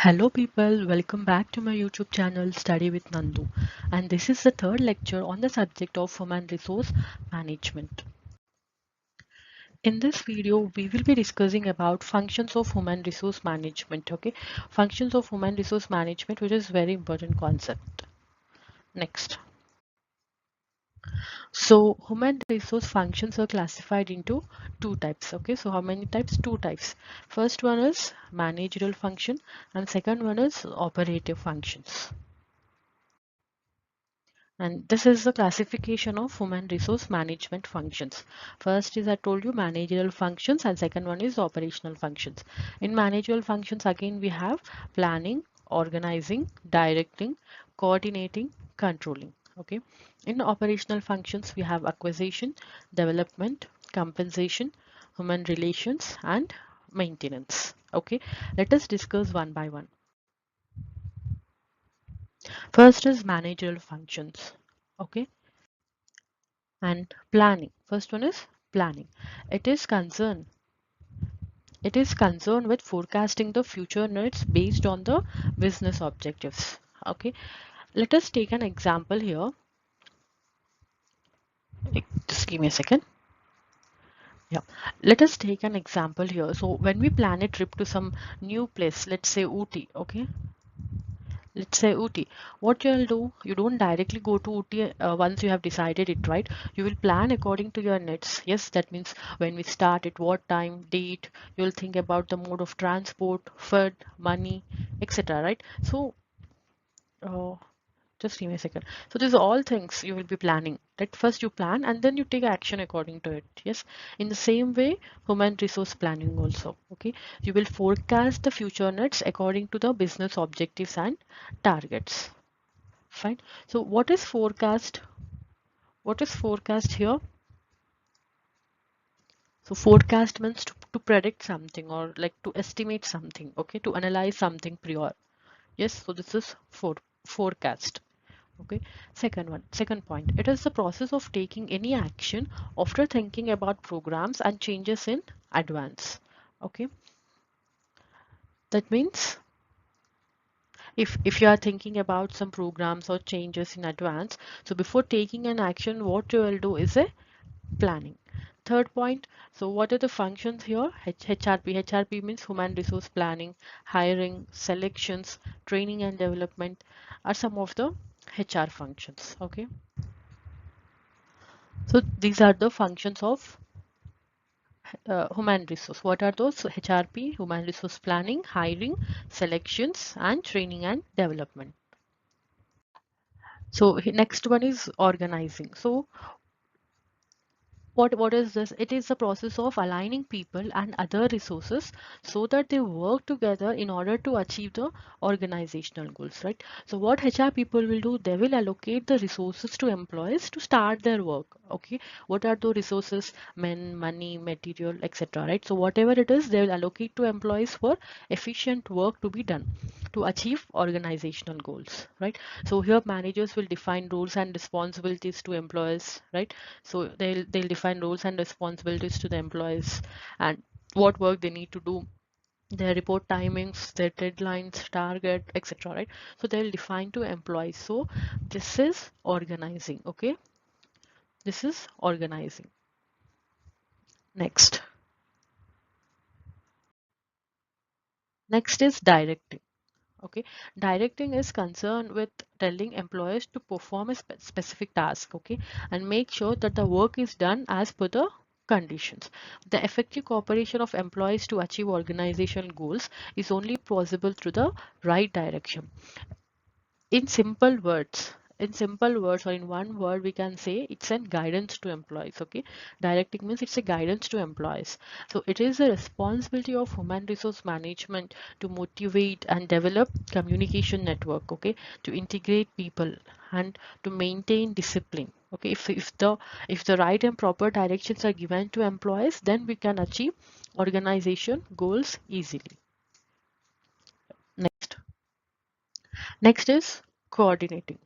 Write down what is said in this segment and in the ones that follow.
Hello people, welcome back to my YouTube channel Study with Nandu, and this is the third lecture on the subject of human resource management. In this video we will be discussing about functions of human resource management. Functions of human resource management, which is very important concept. Next. So human resource functions are classified into two types. So how many types? Two types. First one is managerial function and second one is operative functions. And this is the classification of human resource management functions. First is, I told you, managerial functions, and second one is operational functions. In managerial functions, again we have planning, organizing, directing, coordinating, controlling. In operational functions we have acquisition, development, compensation, human relations, and maintenance. Let us discuss one by one. First is managerial functions. And planning. First one is planning. It is concerned with forecasting the future needs based on the business objectives. Let us take an example here. Just give me a second. Yeah, let us take an example here. So when we plan a trip to some new place, let's say Ooty. Let's say Ooty. What you'll do, you don't directly go to Ooty once you have decided it, right? You will plan according to your needs. Yes, that means when we start, at what time, date, you'll think about the mode of transport, food, money, etc. Right? So uh, just give me a second. So these are all things you will be planning. Right? First you plan and then you take action according to it. Yes. In the same way, human resource planning also. You will forecast the future needs according to the business objectives and targets. Fine. So what is forecast? What is forecast here? So forecast means to predict something or like to estimate something. To analyze something prior. Yes. So this is forecast. Second point, it is the process of taking any action after thinking about programs and changes in advance. That means if you are thinking about some programs or changes in advance, so before taking an action, what you will do is a planning. Third point, so what are the functions here? HRP means human resource planning, hiring, selections, training and development are some of the HR functions. So these are the functions of human resource. What are those? So HRP, human resource planning, hiring, selections, and training and development. So next one is organizing. So what is this? It is the process of aligning people and other resources so that they work together in order to achieve the organizational goals, right? So what HR people will do, they will allocate the resources to employees to start their work. What are the resources? Men, money, material, etc., right? So whatever it is, they will allocate to employees for efficient work to be done to achieve organizational goals, right? So here managers will define roles and responsibilities to employees, right? So they'll define roles and responsibilities to the employees and what work they need to do, their report timings, their deadlines, target, etc., right? So they'll define to employees. So this is organizing. This is organizing. Next is directing. Directing is concerned with telling employers to perform a specific task, and make sure that the work is done as per the conditions. The effective cooperation of employees to achieve organizational goals is only possible through the right direction. In simple words, or in one word, we can say it's a guidance to employees. Directing means it's a guidance to employees. So it is the responsibility of human resource management to motivate and develop communication network, to integrate people and to maintain discipline. If the right and proper directions are given to employees, then we can achieve organization goals easily. Next is coordinating.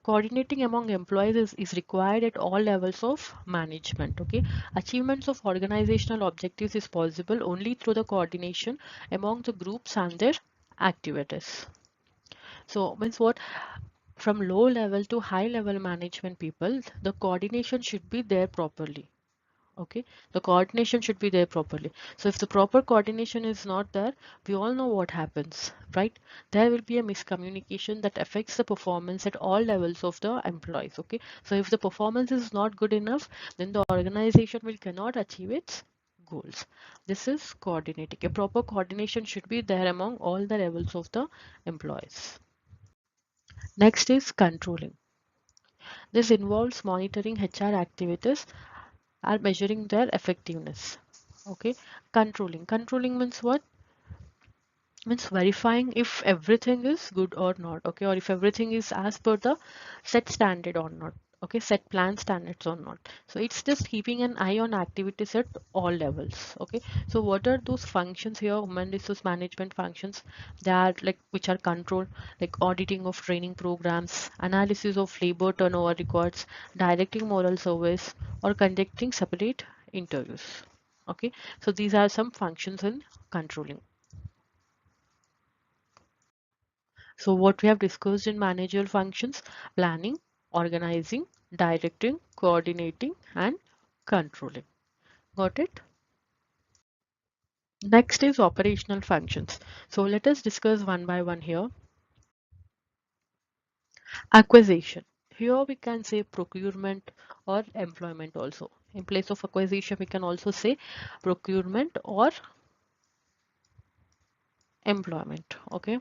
Coordinating among employees is required at all levels of management. Achievements of organizational objectives is possible only through the coordination among the groups and their activities. So means what? From low level to high level management people, the coordination should be there properly. Okay, the coordination should be there properly. So if the proper coordination is not there, we all know what happens, right? There will be a miscommunication that affects the performance at all levels of the employees. Okay, so if the performance is not good enough, then the organization will cannot achieve its goals. This is coordinating. A proper coordination should be there among all the levels of the employees. Next is controlling. This involves monitoring HR activities are measuring their effectiveness. Okay, controlling means what? Means verifying if everything is good or not. Okay, or if everything is as per the set standard or not. Okay, set plan standards or not. So it's just keeping an eye on activities at all levels. Okay, so what are those functions here? Human resource management functions, they are like which are control, like auditing of training programs, analysis of labor turnover records, directing moral surveys, or conducting separate interviews. Okay, so these are some functions in controlling. So what we have discussed in managerial functions: planning, organizing, directing, coordinating, and controlling. Got it? Next is operational functions. So let us discuss one by one here. Acquisition. Here we can say procurement or employment also. In place of acquisition, we can also say procurement or employment. Okay,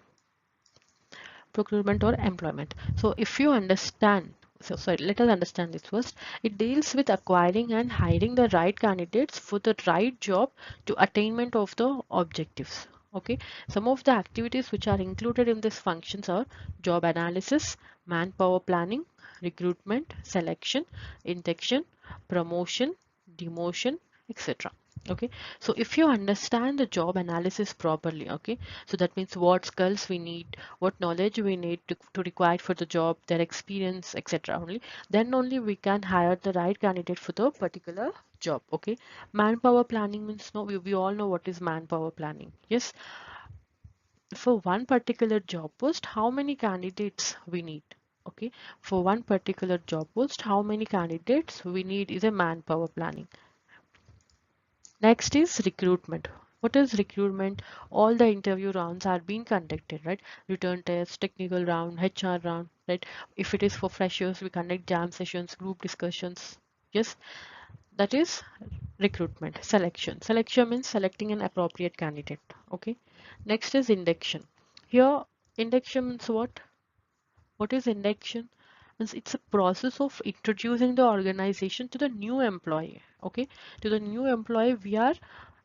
procurement or employment. So if you understand, so sorry, let us understand this first. It deals with acquiring and hiring the right candidates for the right job to attainment of the objectives. Okay, some of the activities which are included in these functions are job analysis, manpower planning, recruitment, selection, induction, promotion, demotion, etc. Okay, so if you understand the job analysis properly, okay, so that means what skills we need, what knowledge we need to require for the job, their experience, etc. Only then only we can hire the right candidate for the particular job. Okay, manpower planning means, no, we all know what is manpower planning. Yes, for one particular job post, how many candidates we need. Okay, for one particular job post, how many candidates we need is a manpower planning. Next is recruitment. What is recruitment? All the interview rounds are being conducted, right? Return test, technical round, HR round, right? If it is for freshers, we conduct jam sessions, group discussions. Yes, that is recruitment. Selection. Selection means selecting an appropriate candidate. Okay. Next is induction. Here, induction means what? What is induction? Means it's a process of introducing the organization to the new employee. Okay, to the new employee, we are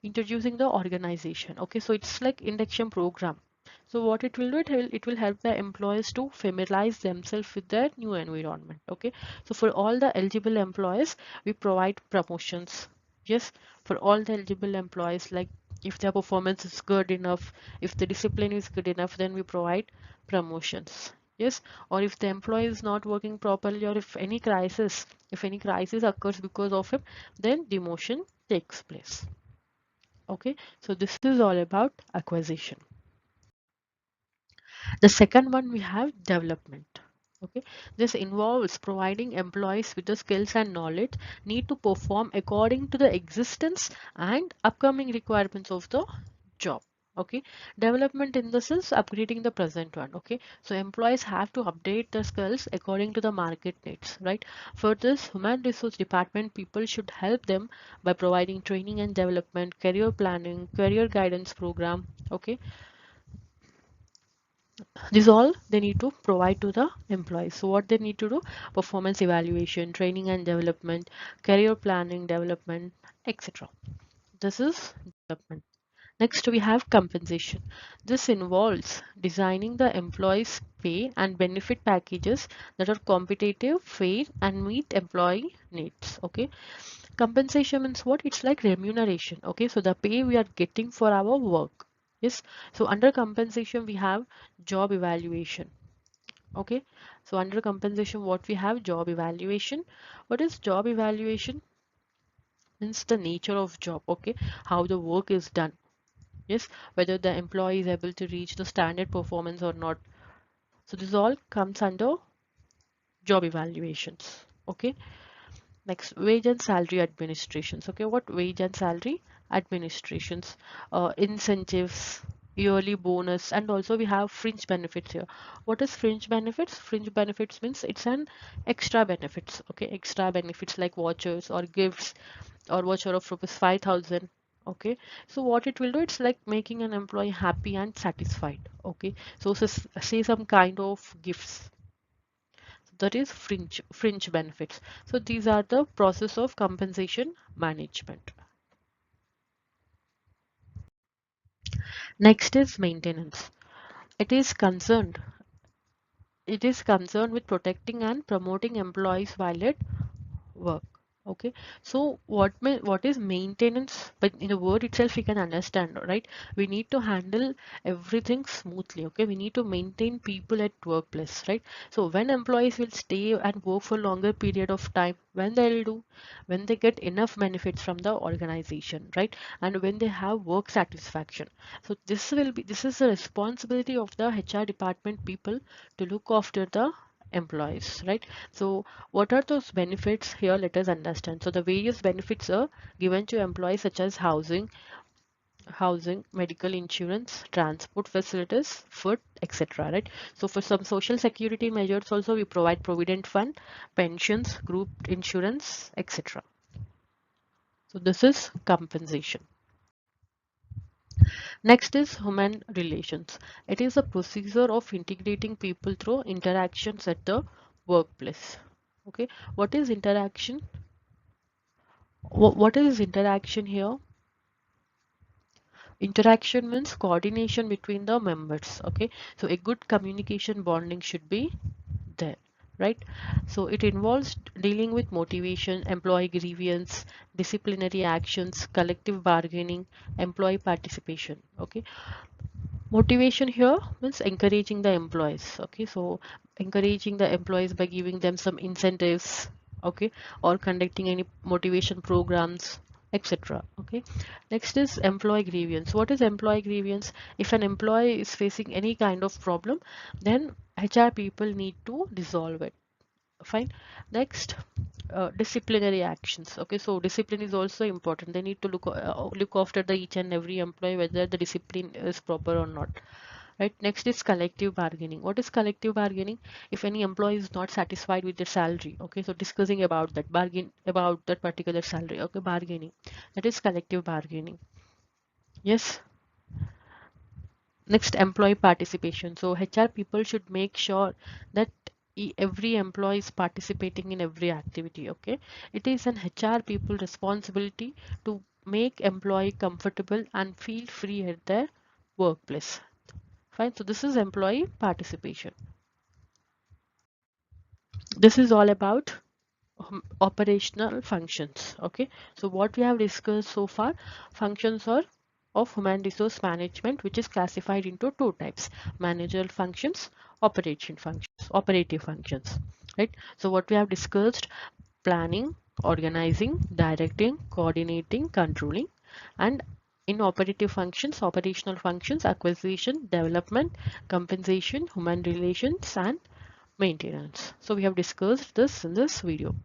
introducing the organization. Okay, so it's like induction program. So what it will do, it will help the employees to familiarize themselves with their new environment. Okay, so for all the eligible employees, we provide promotions. Yes, for all the eligible employees, like if their performance is good enough, if the discipline is good enough, then we provide promotions. Yes, or if the employee is not working properly, or if any crisis occurs because of him, then demotion takes place. Okay, so this is all about acquisition. The second one, we have development. Okay, this involves providing employees with the skills and knowledge need to perform according to the existence and upcoming requirements of the job. Okay, development in the sense upgrading the present one. Okay, so employees have to update their skills according to the market needs, right? For this, human resource department people should help them by providing training and development, career planning, career guidance program. Okay, this all they need to provide to the employees. So what they need to do: performance evaluation, training and development, career planning, development, etc. This is development. Next, we have compensation. This involves designing the employees' pay and benefit packages that are competitive, fair, and meet employee needs. Okay, compensation means what? It's like remuneration. Okay, so the pay we are getting for our work. Yes, so under compensation we have job evaluation. Okay, so under compensation, what we have? Job evaluation. What is job evaluation? Means the nature of job. Okay, how the work is done. Yes, whether the employee is able to reach the standard performance or not. So this all comes under job evaluations. Okay. Next, wage and salary administrations. Okay, what wage and salary administrations, incentives, yearly bonus, and also we have fringe benefits here. What is fringe benefits? Fringe benefits means it's an extra benefits. Okay, extra benefits like vouchers or gifts or voucher of rupees 5,000. Okay, so what it will do, it's like making an employee happy and satisfied. Okay, so say some kind of gifts, that is fringe benefits. So these are the process of compensation management. Next is maintenance. It is concerned it is concerned with protecting and promoting employees while at work. Okay, so what is maintenance? But in the word itself we can understand, right? We need to handle everything smoothly. Okay, we need to maintain people at workplace, right? So when employees will stay and work for longer period of time, when they'll do, when they get enough benefits from the organization, right? And when they have work satisfaction. So this is the responsibility of the HR department people to look after the employees, right? So what are those benefits here? Let us understand. So the various benefits are given to employees such as housing, medical insurance, transport facilities, food, etc. Right? So for some social security measures also we provide provident fund, pensions, group insurance, etc. So this is compensation. Next is human relations. It is a procedure of integrating people through interactions at the workplace. Okay, what is interaction? What is interaction here? Interaction means coordination between the members. Okay, so a good communication bonding should be there, right? So it involves dealing with motivation, employee grievance, disciplinary actions, collective bargaining, employee participation. Okay, motivation here means encouraging the employees. Okay, so encouraging the employees by giving them some incentives, okay, or conducting any motivation programs, etc. Okay, next is employee grievance. What is employee grievance? If an employee is facing any kind of problem, then HR people need to resolve it. Fine. Next, disciplinary actions. Okay, so discipline is also important. They need to look after the each and every employee whether the discipline is proper or not. Right. Next is collective bargaining. What is collective bargaining? If any employee is not satisfied with their salary, okay, so discussing about that bargain about that particular salary. Okay, bargaining. That is collective bargaining. Yes. Next, employee participation. So HR people should make sure that every employee is participating in every activity. Okay, it is an HR people responsibility to make employee comfortable and feel free at their workplace. Fine. So this is employee participation. This is all about operational functions. Okay, so what we have discussed so far, functions are of human resource management, which is classified into two types: managerial functions, operative functions, right? So what we have discussed: planning, organizing, directing, coordinating, controlling. And in operational functions, acquisition, development, compensation, human relations, and maintenance. So we have discussed this in this video.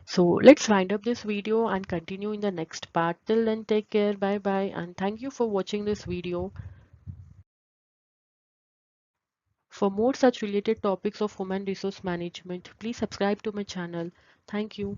So let's wind up this video and continue in the next part. Till then, take care, bye bye, and thank you for watching this video. For more such related topics of human resource management, please subscribe to my channel. Thank you.